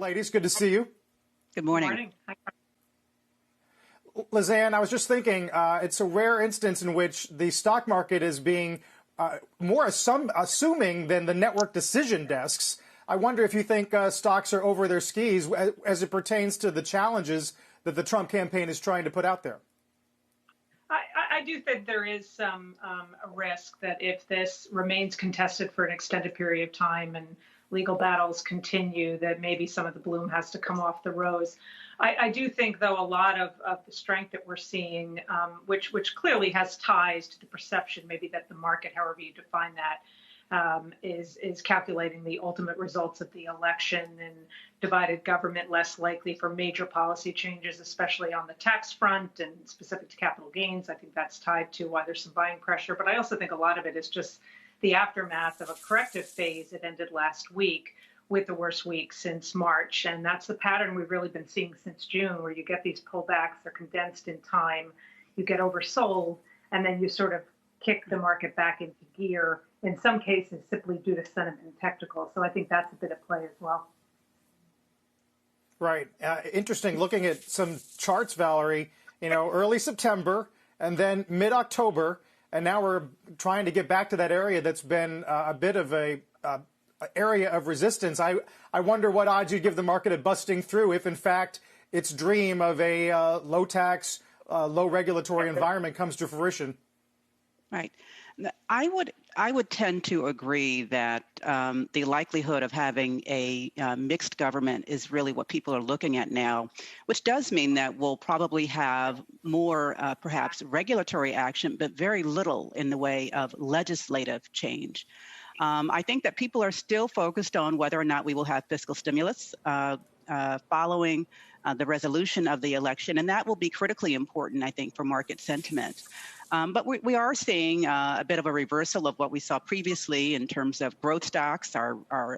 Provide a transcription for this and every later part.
ladies. Good to see you. Good morning. Good morning. Lizanne, I was just thinking, it's a rare instance in which the stock market is being more assuming than the network decision desks. I wonder if you think stocks are over their skis as it pertains to the challenges that the Trump campaign is trying to put out there. I do think there is some a risk that if this remains contested for an extended period of time and legal battles continue, that maybe some of the bloom has to come off the rose. I do think, though, a lot of the strength that we're seeing, which clearly has ties to the perception, maybe that the market, however you define that, is calculating the ultimate results of the election and divided government less likely for major policy changes, especially on the tax front and specific to capital gains. I think that's tied to why there's some buying pressure. But I also think a lot of it is just the aftermath of a corrective phase that ended last week with the worst week since March. And that's the pattern we've really been seeing since June, where you get these pullbacks, they're condensed in time, you get oversold, and then you sort of kick the market back into gear, in some cases simply due to sentiment and technical. So I think that's a bit of play as well. Right. Interesting. Looking at some charts, Valerie, early September and then mid-October, and now we're trying to get back to that area that's been a bit of a area of resistance. I wonder what odds you'd give the market at busting through if, in fact, its dream of a low tax, low regulatory environment comes to fruition. Right. I would tend to agree that the likelihood of having a mixed government is really what people are looking at now, which does mean that we'll probably have more perhaps regulatory action, but very little in the way of legislative change. I think that people are still focused on whether or not we will have fiscal stimulus following the resolution of the election, and that will be critically important, I think, for market sentiment. But we are seeing a bit of a reversal of what we saw previously in terms of growth stocks are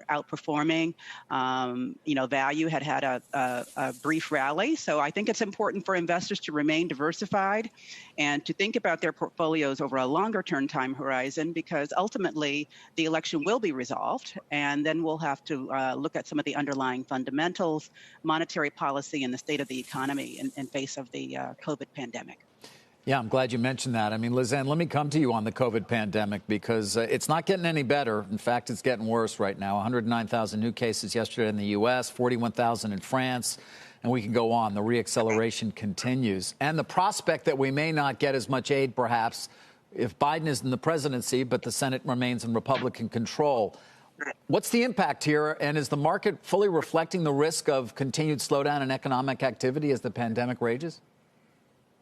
outperforming. Value had a brief rally. So I think it's important for investors to remain diversified and to think about their portfolios over a longer term time horizon, because ultimately the election will be resolved. And then we'll have to look at some of the underlying fundamentals, monetary policy, and the state of the economy in face of the COVID pandemic. Yeah, I'm glad you mentioned that. I mean, Lizanne, let me come to you on the COVID pandemic, because it's not getting any better. In fact, it's getting worse right now. 109,000 new cases yesterday in the U.S., 41,000 in France, and we can go on. The reacceleration continues. And the prospect that we may not get as much aid, perhaps, if Biden is in the presidency, but the Senate remains in Republican control. What's the impact here? And is the market fully reflecting the risk of continued slowdown in economic activity as the pandemic rages?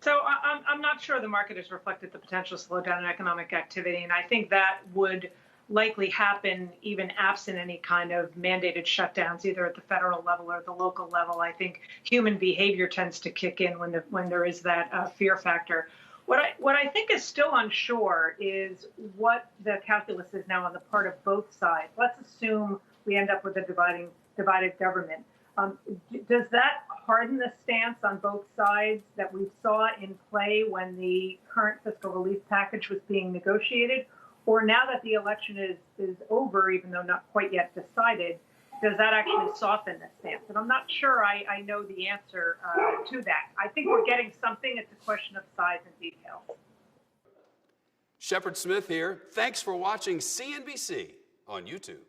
So I'm not sure the market has reflected the potential slowdown in economic activity, and I think that would likely happen even absent any kind of mandated shutdowns, either at the federal level or the local level. I think human behavior tends to kick in when there is that fear factor. What I think is still unsure is what the calculus is now on the part of both sides. Let's assume we end up with a divided government. Does that harden the stance on both sides that we saw in play when the current fiscal relief package was being negotiated? Or now that the election is over, even though not quite yet decided, does that actually soften the stance? And I'm not sure I know the answer to that. I think we're getting something. It's a question of size and detail. Shepard Smith here. Thanks for watching CNBC on YouTube.